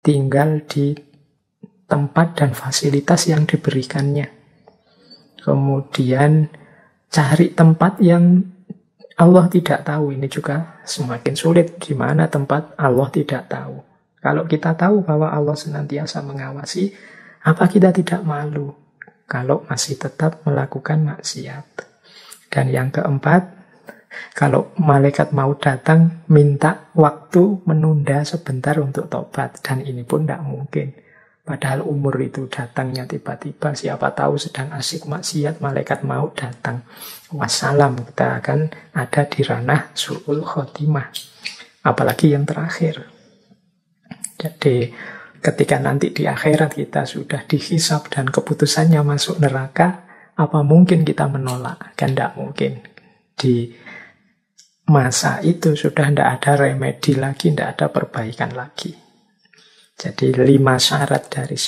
tinggal di tempat dan fasilitas yang diberikannya. Kemudian cari tempat yang Allah tidak tahu. Ini juga semakin sulit. Di mana tempat Allah tidak tahu. Kalau kita tahu bahwa Allah senantiasa mengawasi, apa kita tidak malu kalau masih tetap melakukan maksiat? Dan yang keempat, kalau malaikat mau datang, minta waktu menunda sebentar untuk tobat. Dan ini pun tidak mungkin. Padahal umur itu datangnya tiba-tiba. Siapa tahu sedang asik maksiat, malaikat mau datang. Wassalam, kita akan ada di ranah su'ul khotimah. Apalagi yang terakhir. Jadi ketika nanti di akhirat kita sudah dihisab dan keputusannya masuk neraka, apa mungkin kita menolak? Kan tidak mungkin. Di masa itu sudah tidak ada remedi lagi, tidak ada perbaikan lagi. Jadi 5 syarat dari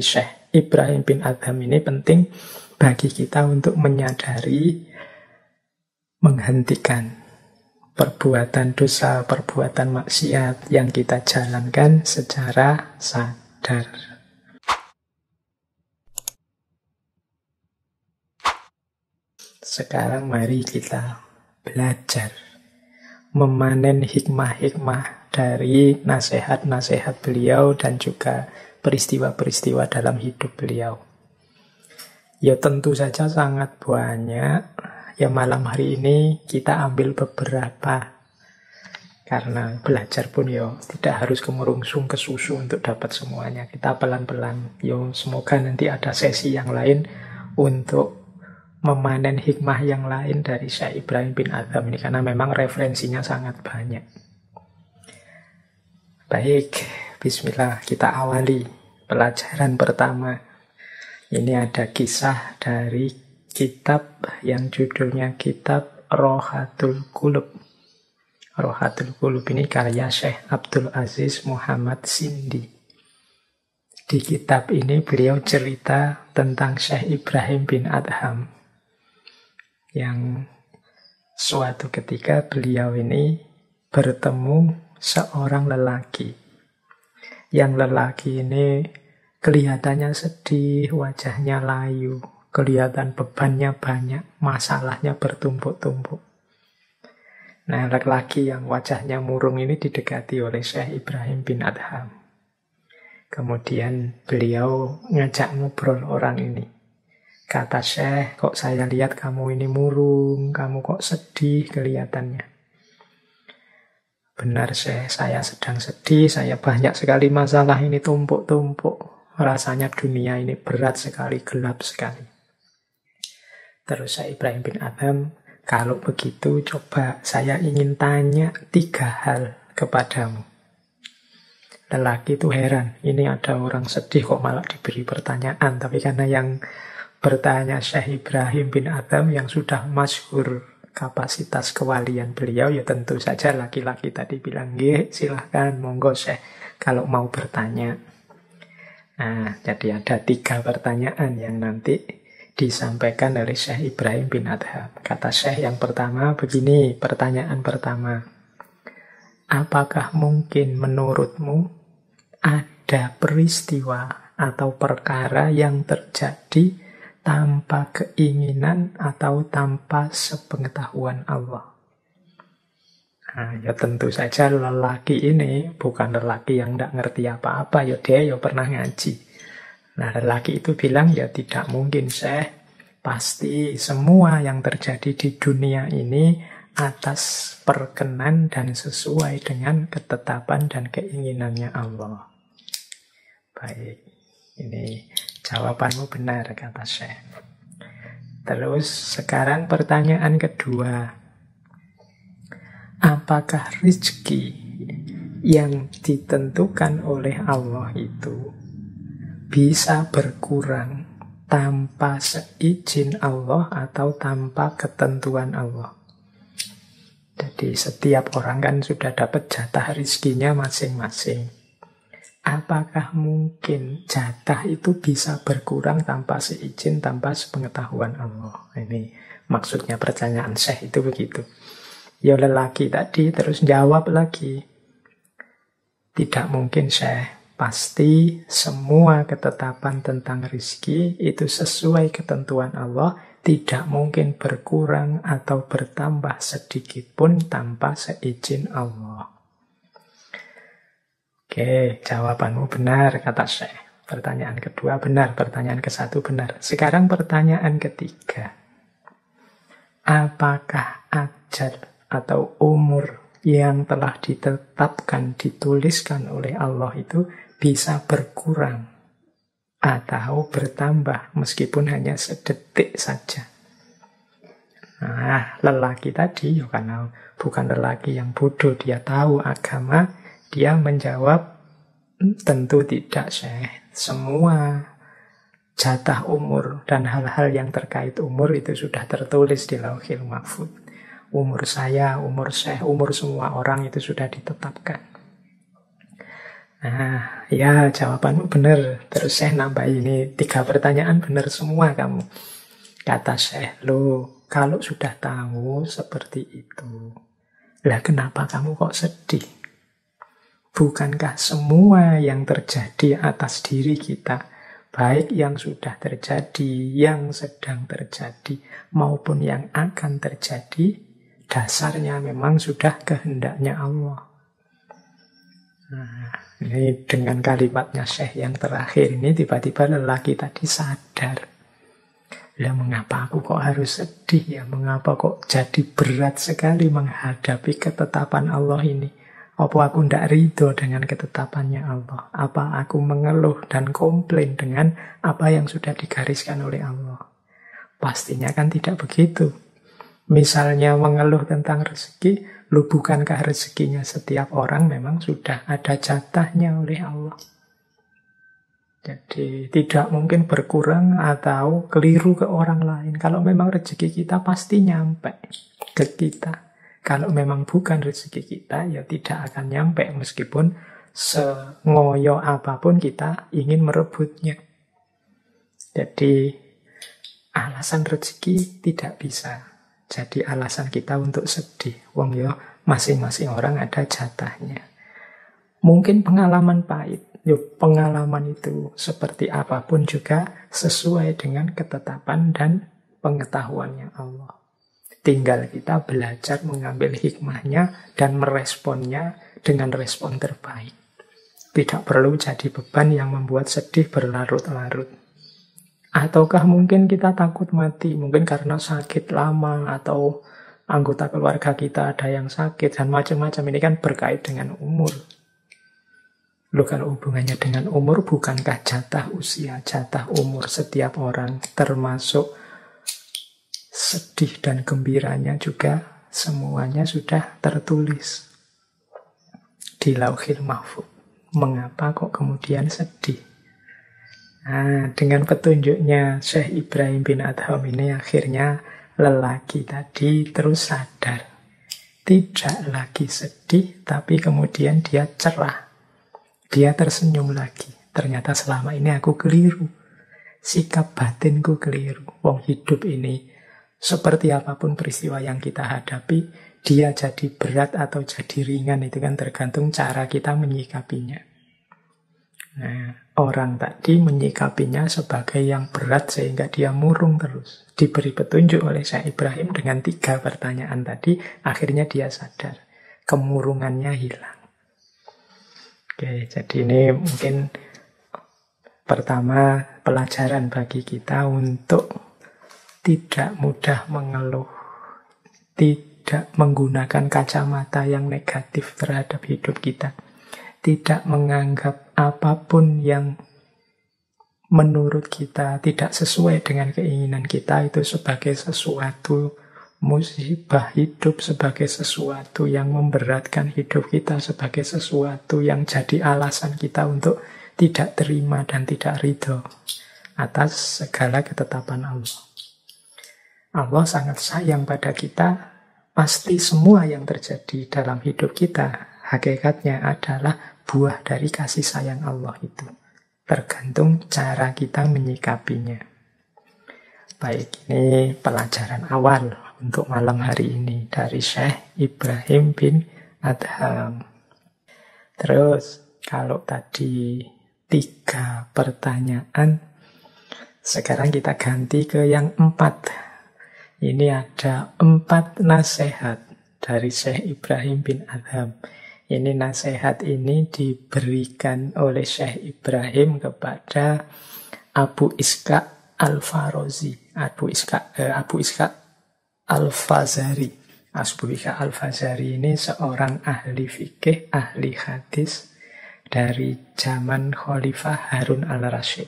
Syekh Ibrahim bin Adham ini penting bagi kita untuk menyadari, menghentikan perbuatan dosa, perbuatan maksiat yang kita jalankan secara sadar. Sekarang mari kita belajar memanen hikmah-hikmah dari nasihat-nasihat beliau dan juga peristiwa-peristiwa dalam hidup beliau. Ya tentu saja sangat banyak. Ya malam hari ini kita ambil beberapa. Karena belajar pun ya tidak harus kemerungsung ke susu untuk dapat semuanya. Kita pelan-pelan. Yo semoga nanti ada sesi yang lain untuk memanen hikmah yang lain dari Syekh Ibrahim bin Adham ini. Karena memang referensinya sangat banyak. Baik, bismillah, kita awali pelajaran pertama. Ini ada kisah dari kitab yang judulnya kitab Rohatul Qulub. Rohatul Qulub ini karya Syekh Abdul Aziz Muhammad Sindi. Di kitab ini beliau cerita tentang Syekh Ibrahim bin Adham. Yang suatu ketika beliau ini bertemu seorang lelaki. Yang lelaki ini kelihatannya sedih, wajahnya layu. Kelihatan bebannya banyak, masalahnya bertumpuk-tumpuk. Nah, laki-laki yang wajahnya murung ini didekati oleh Syekh Ibrahim bin Adham. Kemudian beliau ngajak ngobrol orang ini. Kata Syekh, kok saya lihat kamu ini murung, kamu kok sedih kelihatannya. Benar Syekh, saya sedang sedih, saya banyak sekali masalah ini tumpuk-tumpuk. Rasanya dunia ini berat sekali, gelap sekali. Terus Syekh Ibrahim bin Adham, kalau begitu coba saya ingin tanya 3 hal kepadamu. Lelaki itu heran, ini ada orang sedih kok malah diberi pertanyaan. Tapi karena yang bertanya Syekh Ibrahim bin Adham yang sudah masyhur kapasitas kewalian beliau, ya tentu saja laki-laki tadi bilang, nggih silahkan, monggo Syekh kalau mau bertanya. Nah, jadi ada 3 pertanyaan yang nanti disampaikan oleh Syekh Ibrahim bin Adham. Kata Syekh yang pertama begini, pertanyaan pertama. Apakah mungkin menurutmu ada peristiwa atau perkara yang terjadi tanpa keinginan atau tanpa sepengetahuan Allah? Nah, ya tentu saja lelaki ini bukan lelaki yang tidak ngerti apa-apa. Ya dia ya pernah ngaji. Nah, lelaki itu bilang, ya tidak mungkin, Syekh. Pasti semua yang terjadi di dunia ini atas perkenan dan sesuai dengan ketetapan dan keinginannya Allah. Baik, ini jawabanmu benar, kata Syekh. Terus sekarang pertanyaan kedua. Apakah rezeki yang ditentukan oleh Allah itu bisa berkurang tanpa seizin Allah atau tanpa ketentuan Allah? Jadi setiap orang kan sudah dapat jatah rezekinya masing-masing. Apakah mungkin jatah itu bisa berkurang tanpa seizin, tanpa sepengetahuan Allah? Ini maksudnya pertanyaan Syekh itu begitu. Ya lelaki tadi terus jawab lagi. Tidak mungkin Syekh. Pasti semua ketetapan tentang rizki itu sesuai ketentuan Allah. Tidak mungkin berkurang atau bertambah sedikit pun tanpa seizin Allah. Oke, jawabanmu benar, kata Syekh. Pertanyaan kedua benar, pertanyaan ke-1 benar. Sekarang pertanyaan ketiga. Apakah ajal atau umur yang telah ditetapkan, dituliskan oleh Allah itu bisa berkurang atau bertambah meskipun hanya sedetik saja? Nah, lelaki tadi, karena bukan lelaki yang bodoh, dia tahu agama, dia menjawab, tentu tidak, Syekh. Semua jatah umur dan hal-hal yang terkait umur itu sudah tertulis di Lauhil Mahfuz. Umur saya, umur Syekh, umur semua orang itu sudah ditetapkan. Nah, ya jawabanmu benar. Terus Syekh nambah ini 3 pertanyaan benar semua kamu. Kata Syekh, loh, kalau sudah tahu seperti itu, lah kenapa kamu kok sedih? Bukankah semua yang terjadi atas diri kita, baik yang sudah terjadi, yang sedang terjadi, maupun yang akan terjadi, dasarnya memang sudah kehendaknya Allah. Nah, ini dengan kalimatnya Syekh yang terakhir ini, tiba-tiba lelaki tadi sadar. Lah mengapa aku kok harus sedih ya? Mengapa kok jadi berat sekali menghadapi ketetapan Allah ini? Apa aku tidak ridho dengan ketetapannya Allah? Apa aku mengeluh dan komplain dengan apa yang sudah digariskan oleh Allah? Pastinya kan tidak begitu. Misalnya mengeluh tentang rezeki, lu bukankah rezekinya setiap orang memang sudah ada jatahnya oleh Allah? Jadi tidak mungkin berkurang atau keliru ke orang lain. Kalau memang rezeki kita pasti nyampe ke kita. Kalau memang bukan rezeki kita, ya tidak akan nyampe meskipun sengoyo apapun kita ingin merebutnya. Jadi alasan rezeki tidak bisa jadi alasan kita untuk sedih. Wong ya masing-masing orang ada jatahnya. Mungkin pengalaman pahit, ya pengalaman itu seperti apapun juga sesuai dengan ketetapan dan pengetahuannya Allah. Tinggal kita belajar mengambil hikmahnya dan meresponnya dengan respon terbaik. Tidak perlu jadi beban yang membuat sedih berlarut-larut. Ataukah mungkin kita takut mati, mungkin karena sakit lama atau anggota keluarga kita ada yang sakit dan macam-macam. Ini kan berkait dengan umur. Loh, kalau hubungannya dengan umur, bukankah jatah usia, jatah umur setiap orang termasuk sedih dan gembiranya juga semuanya sudah tertulis di Lauhil Mahfuz. Mengapa kok kemudian sedih? Nah, dengan petunjuknya Syekh Ibrahim bin Adham ini akhirnya lelaki tadi terus sadar. Tidak lagi sedih, tapi kemudian dia cerah. Dia tersenyum lagi. Ternyata selama ini aku keliru. Sikap batinku keliru. Wong hidup ini, seperti apapun peristiwa yang kita hadapi, dia jadi berat atau jadi ringan, itu kan tergantung cara kita menyikapinya. Nah, orang tadi menyikapinya sebagai yang berat sehingga dia murung terus. Diberi petunjuk oleh Syekh Ibrahim dengan 3 pertanyaan tadi, akhirnya dia sadar. Kemurungannya hilang. Oke, jadi ini mungkin pertama pelajaran bagi kita untuk tidak mudah mengeluh, tidak menggunakan kacamata yang negatif terhadap hidup kita, tidak menganggap apapun yang menurut kita tidak sesuai dengan keinginan kita itu sebagai sesuatu musibah hidup, sebagai sesuatu yang memberatkan hidup kita, sebagai sesuatu yang jadi alasan kita untuk tidak terima dan tidak ridho atas segala ketetapan Allah. Allah sangat sayang pada kita. Pasti semua yang terjadi dalam hidup kita hakikatnya adalah buah dari kasih sayang Allah itu. Tergantung cara kita menyikapinya. Baik, ini pelajaran awal untuk malam hari ini dari Syekh Ibrahim bin Adham. Terus Kalau tadi 3 pertanyaan, sekarang kita ganti ke yang 4. Ini ada 4 nasihat dari Syekh Ibrahim bin Adham. Ini nasihat ini diberikan oleh Syekh Ibrahim kepada Abu Ishaq Al-Farazi. Abu Ishaq Al-Fazari. Abu Ishaq Al-Fazari ini seorang ahli fikih, ahli hadis dari zaman Khalifah Harun al-Rasyid.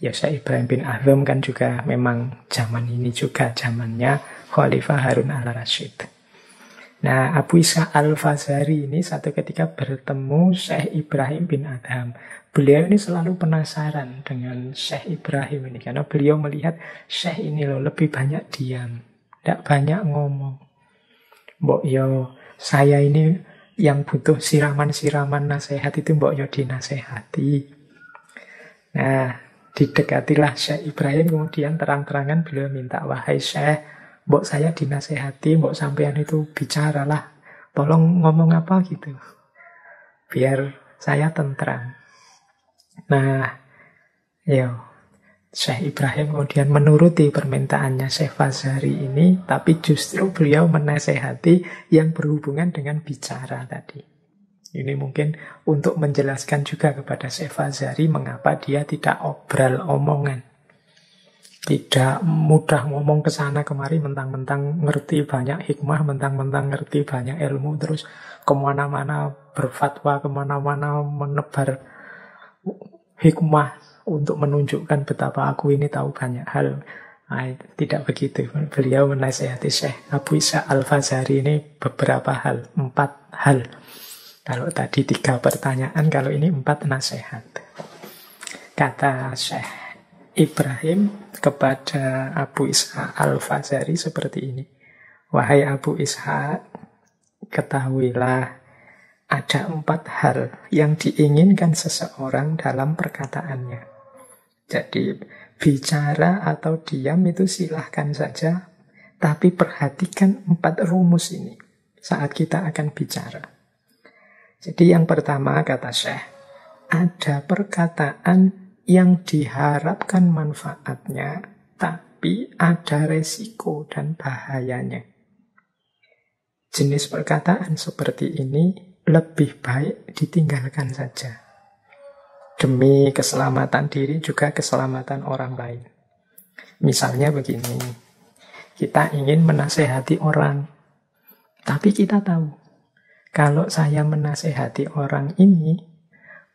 Ya, Syekh Ibrahim bin Adham kan juga memang zaman ini juga zamannya Khalifah Harun al-Rasyid. Nah, Abu Ishaq Al-Fazari ini satu ketika bertemu Syekh Ibrahim bin Adham. Beliau ini selalu penasaran dengan Syekh Ibrahim ini, karena beliau melihat Syekh ini loh lebih banyak diam, tidak banyak ngomong. Mbok yo, saya ini yang butuh siraman-siraman nasihat itu mbok yo dinasehati. Nah, didekatilah Syekh Ibrahim, kemudian terang-terangan beliau minta, wahai Syekh, mbok saya dinasehati, mbok sampean itu bicaralah, tolong ngomong apa gitu, biar saya tentram. Nah, Syekh Ibrahim kemudian menuruti permintaannya Syekh Fazari ini, tapi justru beliau menasehati yang berhubungan dengan bicara tadi. Ini mungkin untuk menjelaskan juga kepada Syekh Fazari mengapa dia tidak obral omongan. Tidak mudah ngomong ke sana kemari, mentang-mentang ngerti banyak hikmah, mentang-mentang ngerti banyak ilmu, terus kemana-mana berfatwa, kemana-mana menebar hikmah untuk menunjukkan betapa aku ini tahu banyak hal. Nah, tidak begitu. Beliau menasihati Syekh Abu Ishaq Al-Fazari ini beberapa hal, 4 hal. Kalau tadi 3 pertanyaan, kalau ini 4 nasihat. Kata Syekh Ibrahim kepada Abu Ishaq Al-Fazari seperti ini. Wahai Abu Ishaq, ketahuilah ada 4 hal yang diinginkan seseorang dalam perkataannya. Jadi bicara atau diam itu silahkan saja, tapi perhatikan 4 rumus ini saat kita akan bicara. Jadi yang pertama kata Syekh, ada perkataan yang diharapkan manfaatnya, tapi ada resiko dan bahayanya. Jenis perkataan seperti ini lebih baik ditinggalkan saja. Demi keselamatan diri juga keselamatan orang lain. Misalnya begini, kita ingin menasehati orang, tapi kita tahu, kalau saya menasehati orang ini,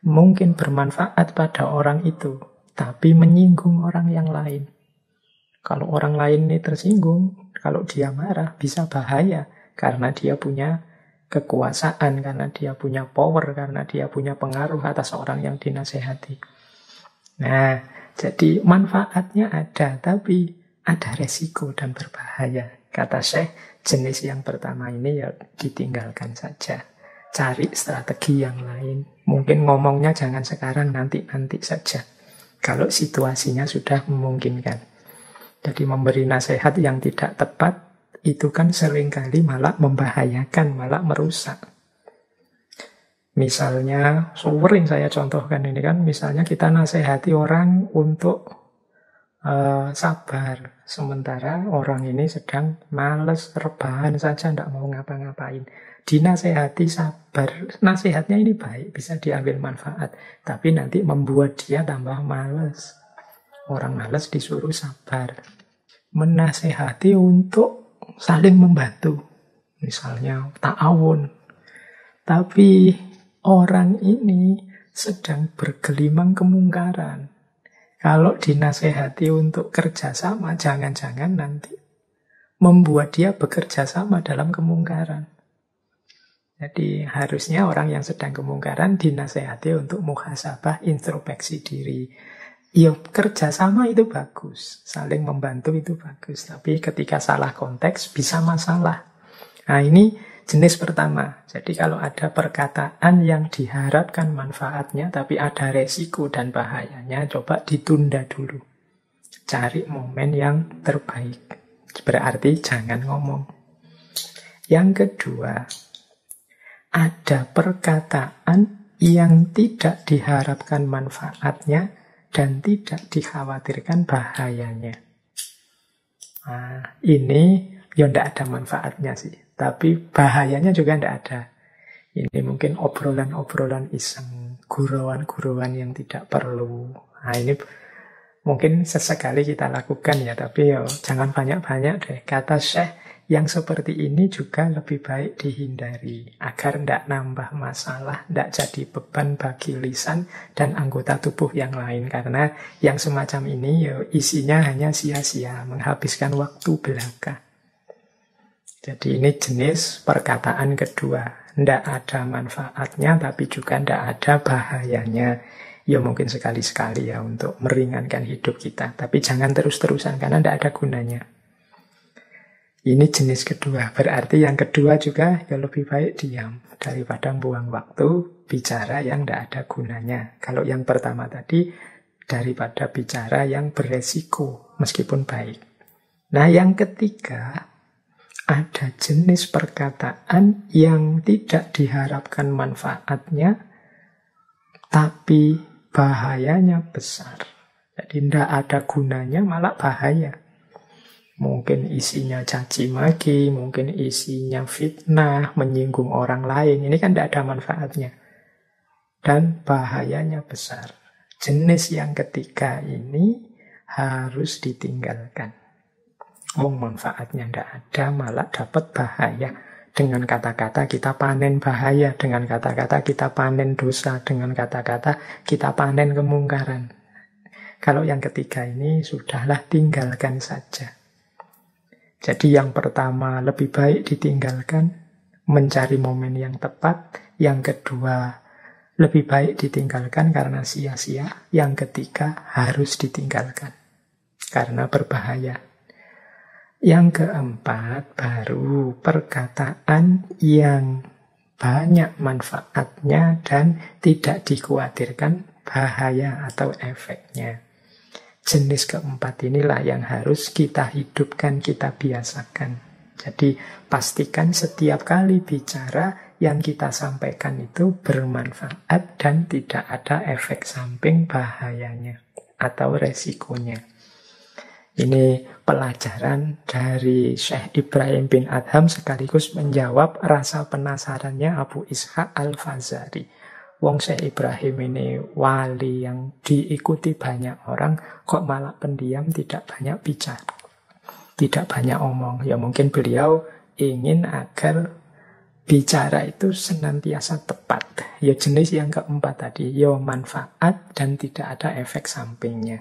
mungkin bermanfaat pada orang itu, tapi menyinggung orang yang lain. Kalau orang lain ini tersinggung, kalau dia marah, bisa bahaya. Karena dia punya kekuasaan, karena dia punya power, karena dia punya pengaruh atas orang yang dinasehati. Nah, jadi manfaatnya ada, tapi ada resiko dan berbahaya. Kata Syekh, jenis yang pertama ini ya ditinggalkan saja. Cari strategi yang lain. Mungkin ngomongnya jangan sekarang, nanti saja. Kalau situasinya sudah memungkinkan. Jadi memberi nasihat yang tidak tepat, itu kan seringkali malah membahayakan, malah merusak. Misalnya, sering saya contohkan ini kan, misalnya kita nasihati orang untuk sabar. Sementara orang ini sedang malas, rebahan saja, tidak mau ngapa-ngapain. Dinasehati sabar, nasihatnya ini baik, bisa diambil manfaat. Tapi nanti membuat dia tambah malas. Orang malas disuruh sabar. Menasehati untuk saling membantu. Misalnya ta'awun. Tapi orang ini sedang bergelimang kemungkaran. Kalau dinasehati untuk kerjasama, jangan-jangan nanti membuat dia bekerja sama dalam kemungkaran. Jadi harusnya orang yang sedang kemungkaran dinasehati untuk muhasabah, introspeksi diri. Ya, kerjasama itu bagus, saling membantu itu bagus. Tapi ketika salah konteks bisa masalah. Nah, ini jenis pertama. Jadi kalau ada perkataan yang diharapkan manfaatnya tapi ada resiko dan bahayanya, coba ditunda dulu. Cari momen yang terbaik. Berarti jangan ngomong. Yang kedua, ada perkataan yang tidak diharapkan manfaatnya dan tidak dikhawatirkan bahayanya. Nah, ini ya tidak ada manfaatnya sih, tapi bahayanya juga tidak ada. Ini mungkin obrolan-obrolan iseng, gurauan-gurauan yang tidak perlu. Nah, ini mungkin sesekali kita lakukan ya, tapi ya jangan banyak-banyak deh. Kata Syekh, yang seperti ini juga lebih baik dihindari agar tidak nambah masalah, tidak jadi beban bagi lisan dan anggota tubuh yang lain. Karena yang semacam ini ya isinya hanya sia-sia, menghabiskan waktu belaka. Jadi ini jenis perkataan kedua. Tidak ada manfaatnya tapi juga tidak ada bahayanya. Ya mungkin sekali-sekali ya untuk meringankan hidup kita. Tapi jangan terus-terusan karena tidak ada gunanya. Ini jenis kedua, berarti yang kedua juga ya lebih baik diam daripada buang waktu bicara yang tidak ada gunanya. Kalau yang pertama tadi, daripada bicara yang beresiko meskipun baik. Nah yang ketiga, ada jenis perkataan yang tidak diharapkan manfaatnya, tapi bahayanya besar. Jadi tidak ada gunanya, malah bahaya. Mungkin isinya caci maki, mungkin isinya fitnah, menyinggung orang lain. Ini kan tidak ada manfaatnya. Dan bahayanya besar. Jenis yang ketiga ini harus ditinggalkan. Manfaatnya tidak ada, malah dapat bahaya. Dengan kata-kata kita panen bahaya, dengan kata-kata kita panen dosa, dengan kata-kata kita panen kemungkaran. Kalau yang ketiga ini, sudahlah tinggalkan saja. Jadi yang pertama lebih baik ditinggalkan, mencari momen yang tepat. Yang kedua lebih baik ditinggalkan karena sia-sia. Yang ketiga harus ditinggalkan karena berbahaya. Yang keempat baru perkataan yang banyak manfaatnya dan tidak dikhawatirkan bahaya atau efeknya. Jenis keempat inilah yang harus kita hidupkan, kita biasakan. Jadi pastikan setiap kali bicara yang kita sampaikan itu bermanfaat dan tidak ada efek samping bahayanya atau resikonya. Ini pelajaran dari Syekh Ibrahim bin Adham sekaligus menjawab rasa penasarannya Abu Ishaq Al-Fazari. Wong Syekh Ibrahim ini wali yang diikuti banyak orang, kok malah pendiam, tidak banyak bicara, tidak banyak omong. Ya mungkin beliau ingin agar bicara itu senantiasa tepat. Ya jenis yang keempat tadi, ya manfaat dan tidak ada efek sampingnya.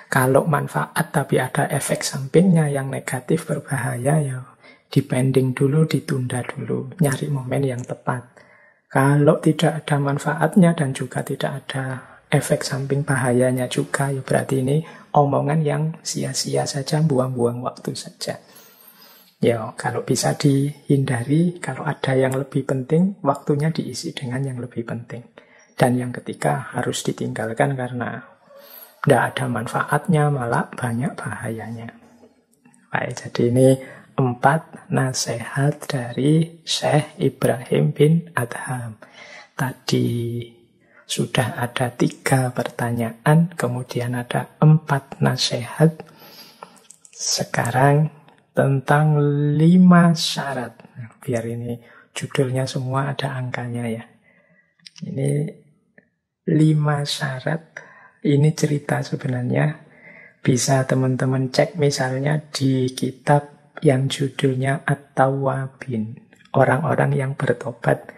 Kalau manfaat tapi ada efek sampingnya yang negatif berbahaya, ya dipending dulu, ditunda dulu, nyari momen yang tepat. Kalau tidak ada manfaatnya dan juga tidak ada efek samping bahayanya juga, ya berarti ini omongan yang sia-sia saja, buang-buang waktu saja. Ya, kalau bisa dihindari, kalau ada yang lebih penting, waktunya diisi dengan yang lebih penting. Dan yang ketiga harus ditinggalkan karena tidak ada manfaatnya, malah banyak bahayanya. Baik, jadi ini 4 nasihat dari Syekh Ibrahim bin Adham. Tadi sudah ada 3 pertanyaan, kemudian ada 4 nasihat. Sekarang tentang 5 syarat. Biar ini judulnya semua ada angkanya ya. Ini 5 syarat. Ini cerita sebenarnya. Bisa teman-teman cek misalnya di kitab yang judulnya At-Tawwabin, orang-orang yang bertobat,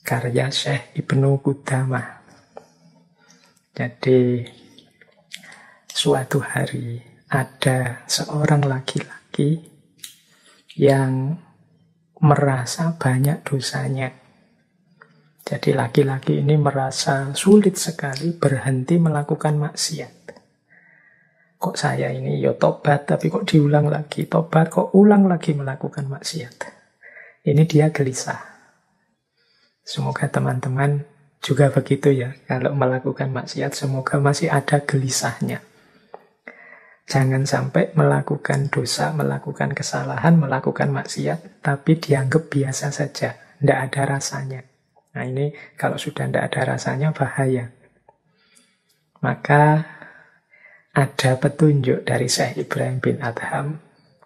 karya Syekh Ibnu Qudamah. Jadi suatu hari ada seorang laki-laki yang merasa banyak dosanya. Jadi laki-laki ini merasa sulit sekali berhenti melakukan maksiat. Kok saya ini ya tobat, tapi kok diulang lagi. Tobat, kok ulang lagi melakukan maksiat. Ini dia gelisah. Semoga teman-teman juga begitu ya. Kalau melakukan maksiat, semoga masih ada gelisahnya. Jangan sampai melakukan dosa, melakukan kesalahan, melakukan maksiat, tapi dianggap biasa saja. Tidak ada rasanya. Nah ini kalau sudah tidak ada rasanya bahaya. Maka ada petunjuk dari Syekh Ibrahim bin Adham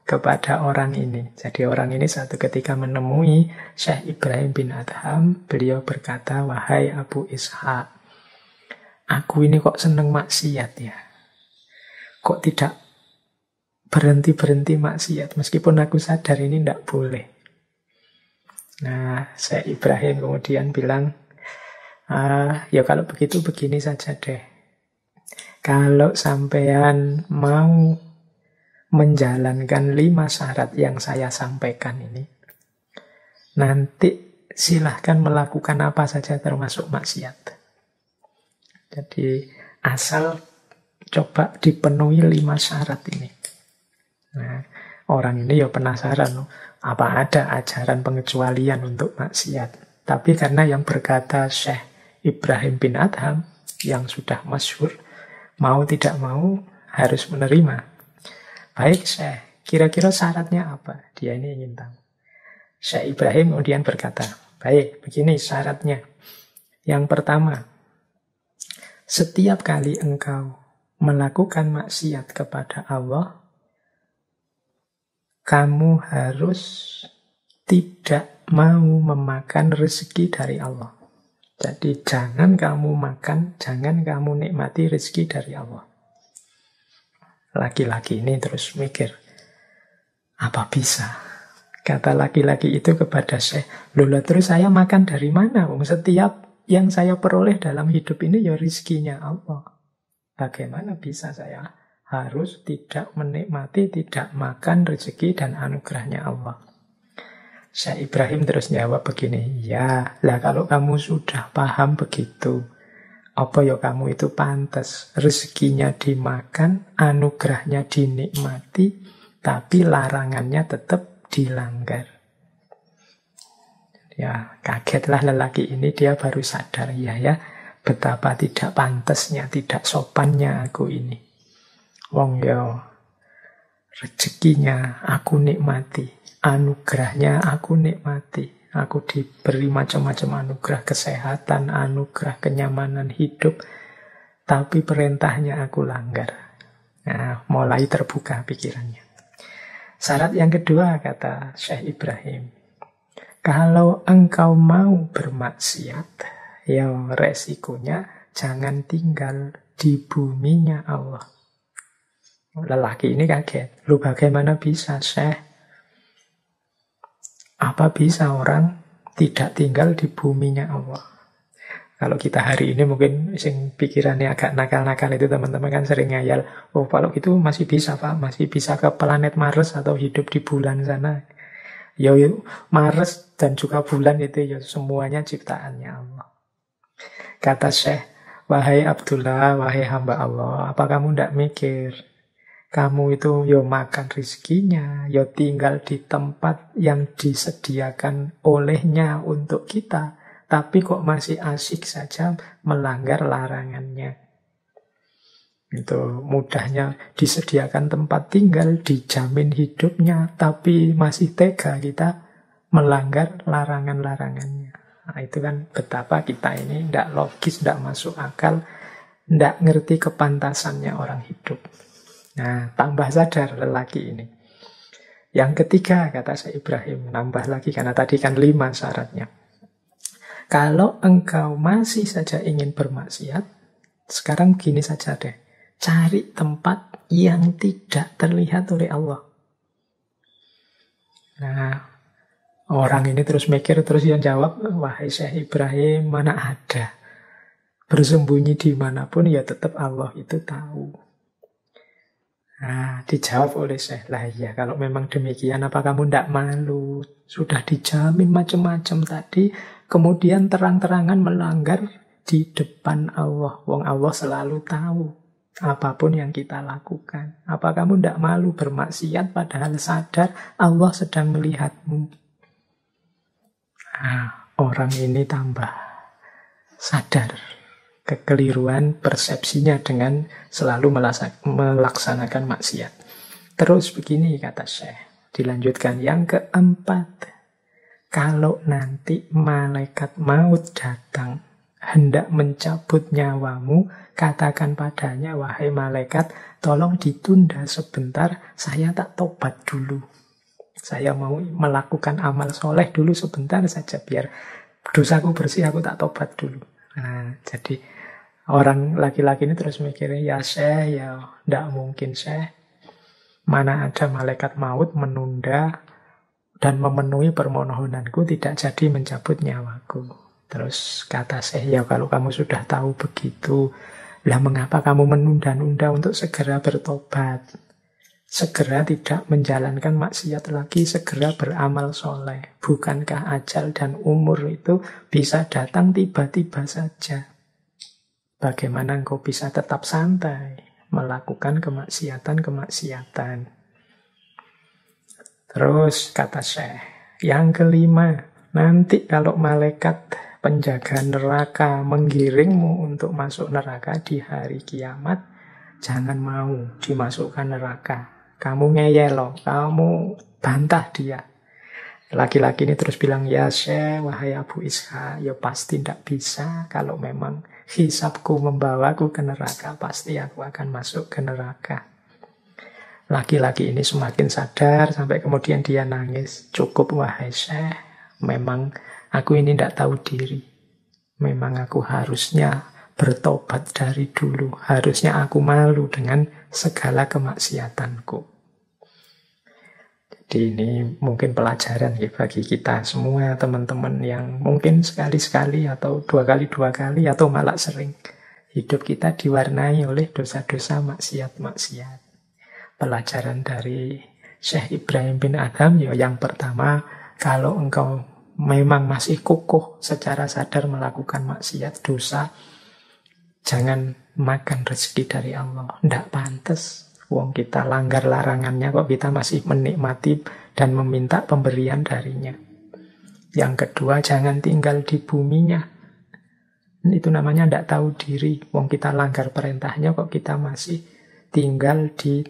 kepada orang ini. Jadi orang ini satu ketika menemui Syekh Ibrahim bin Adham, beliau berkata, "Wahai Abu Ishaq, aku ini kok seneng maksiat ya. Kok tidak berhenti-berhenti maksiat, meskipun aku sadar ini tidak boleh." Nah, Syekh Ibrahim kemudian bilang, ya kalau begitu begini saja deh. Kalau sampean mau menjalankan 5 syarat yang saya sampaikan ini, nanti silahkan melakukan apa saja termasuk maksiat. Jadi asal coba dipenuhi 5 syarat ini. Nah, orang ini ya penasaran, apa ada ajaran pengecualian untuk maksiat. Tapi karena yang berkata Syekh Ibrahim bin Adham, yang sudah masyhur, mau tidak mau harus menerima. Baik Syekh, kira-kira syaratnya apa? Dia ini ingin tahu. Syekh Ibrahim kemudian berkata, baik, begini syaratnya. Yang pertama, setiap kali engkau melakukan maksiat kepada Allah, kamu harus tidak mau memakan rezeki dari Allah. Jadi jangan kamu makan, jangan kamu nikmati rezeki dari Allah. Laki-laki ini terus mikir, apa bisa? Kata laki-laki itu kepada Syekh, loh terus saya makan dari mana? Setiap yang saya peroleh dalam hidup ini ya rezekinya Allah. Bagaimana bisa saya harus tidak menikmati, tidak makan rezeki dan anugerahnya Allah? Syekh Ibrahim terus jawab begini, ya lah kalau kamu sudah paham begitu, apa ya kamu itu pantas rezekinya dimakan, anugerahnya dinikmati, tapi larangannya tetap dilanggar. Ya kagetlah lelaki ini, dia baru sadar ya betapa tidak pantasnya, tidak sopannya aku ini. Wong ya rezekinya aku nikmati, anugerahnya aku nikmati. Aku diberi macam-macam anugerah kesehatan, anugerah kenyamanan hidup, tapi perintahnya aku langgar. Nah, mulai terbuka pikirannya. Syarat yang kedua, kata Syekh Ibrahim, kalau engkau mau bermaksiat, ya resikonya jangan tinggal di buminya Allah. Lelaki ini kaget. Lu bagaimana bisa, Syekh? Apa bisa orang tidak tinggal di buminya Allah? Kalau kita hari ini mungkin pikirannya agak nakal-nakal itu teman-teman kan sering ngayal. Oh kalau gitu masih bisa Pak, masih bisa ke planet Mars atau hidup di bulan sana. Ya Mars dan juga bulan itu ya semuanya ciptaannya Allah. Kata Syekh, wahai Abdullah, wahai hamba Allah, apa kamu tidak mikir? Kamu itu yo makan rizkinya, yo tinggal di tempat yang disediakan olehnya untuk kita, tapi kok masih asik saja melanggar larangannya. Itu mudahnya disediakan tempat tinggal, dijamin hidupnya, tapi masih tega kita melanggar larangan-larangannya. Nah, itu kan betapa kita ini tidak logis, tidak masuk akal, tidak ngerti kepantasannya orang hidup. Nah, tambah sadar lelaki ini. Yang ketiga, kata Syekh Ibrahim, nambah lagi, karena tadi kan 5 syaratnya. Kalau engkau masih saja ingin bermaksiat, sekarang gini saja deh. Cari tempat yang tidak terlihat oleh Allah. Nah, orang ini terus mikir, terus dia jawab, wahai Syekh Ibrahim, mana ada. Bersembunyi dimanapun, ya tetap Allah itu tahu. Nah, dijawab oleh Syekh, lah ya kalau memang demikian apa kamu tidak malu? Sudah dijamin macam-macam tadi, kemudian terang-terangan melanggar di depan Allah. Wong Allah selalu tahu apapun yang kita lakukan. Apa kamu tidak malu bermaksiat padahal sadar Allah sedang melihatmu? Nah, orang ini tambah sadar kekeliruan persepsinya dengan selalu melaksanakan maksiat. Terus begini kata Syekh, dilanjutkan yang keempat. kalau nanti malaikat maut datang, hendak mencabut nyawamu, katakan padanya, wahai malaikat, tolong ditunda sebentar, saya tak tobat dulu. Saya mau melakukan amal soleh dulu sebentar saja, biar dosaku bersih, aku tak tobat dulu. Nah, jadi orang laki-laki ini terus mikirnya, ya Syekh, ya tidak mungkin Syekh. Mana ada malaikat maut menunda dan memenuhi permohonanku, tidak jadi mencabut nyawaku. Terus kata Syekh, ya kalau kamu sudah tahu begitu, lah mengapa kamu menunda-nunda untuk segera bertobat? Segera tidak menjalankan maksiat lagi, segera beramal soleh. Bukankah ajal dan umur itu bisa datang tiba-tiba saja? Bagaimana engkau bisa tetap santai melakukan kemaksiatan-kemaksiatan? Terus kata Syekh, yang kelima, nanti kalau malaikat penjaga neraka menggiringmu untuk masuk neraka di hari kiamat, jangan mau dimasukkan neraka. Kamu ngeyel loh, kamu bantah dia. Laki-laki ini terus bilang, ya Syekh, wahai Abu Ishaq, ya pasti tidak bisa. Kalau memang hisabku membawaku ke neraka, pasti aku akan masuk ke neraka. Laki-laki ini semakin sadar, sampai kemudian dia nangis. Cukup wahai Syekh, memang aku ini tidak tahu diri. Memang aku harusnya bertobat dari dulu. Harusnya aku malu dengan segala kemaksiatanku. Jadi ini mungkin pelajaran ya bagi kita semua, teman-teman yang mungkin sekali-sekali atau dua kali atau malah sering hidup kita diwarnai oleh dosa-dosa maksiat-maksiat. Pelajaran dari Syekh Ibrahim bin Adham ya, yang pertama, kalau engkau memang masih kukuh secara sadar melakukan maksiat dosa, jangan makan rezeki dari Allah. Tidak pantas. Wong kita langgar larangannya kok kita masih menikmati dan meminta pemberian darinya. Yang kedua, jangan tinggal di buminya. Itu namanya tidak tahu diri. Wong kita langgar perintahnya kok kita masih tinggal di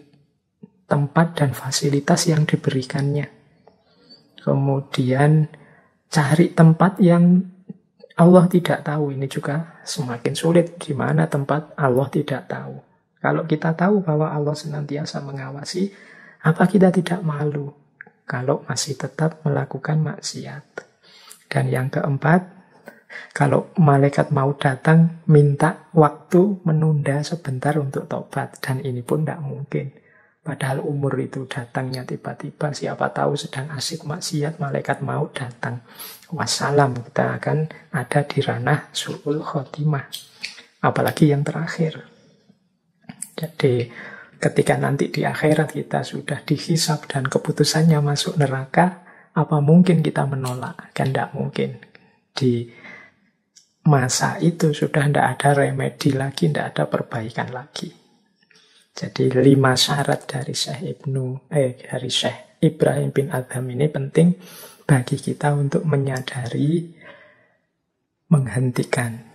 tempat dan fasilitas yang diberikannya. Kemudian cari tempat yang Allah tidak tahu. Ini juga semakin sulit. Di mana tempat Allah tidak tahu. Kalau kita tahu bahwa Allah senantiasa mengawasi, apa kita tidak malu kalau masih tetap melakukan maksiat? Dan yang keempat, kalau malaikat mau datang, minta waktu menunda sebentar untuk tobat. Dan ini pun tidak mungkin. Padahal umur itu datangnya tiba-tiba. Siapa tahu sedang asik maksiat, malaikat mau datang. Wassalam, kita akan ada di ranah su'ul khotimah. Apalagi yang terakhir. Jadi ketika nanti di akhirat kita sudah dihisab dan keputusannya masuk neraka, apa mungkin kita menolak? Kan tidak mungkin. Di masa itu sudah tidak ada remedi lagi, tidak ada perbaikan lagi. Jadi 5 syarat dari Syekh Ibrahim bin Adham ini penting bagi kita untuk menyadari, menghentikan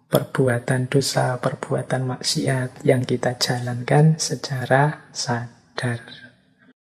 perbuatan dosa, perbuatan maksiat yang kita jalankan secara sadar.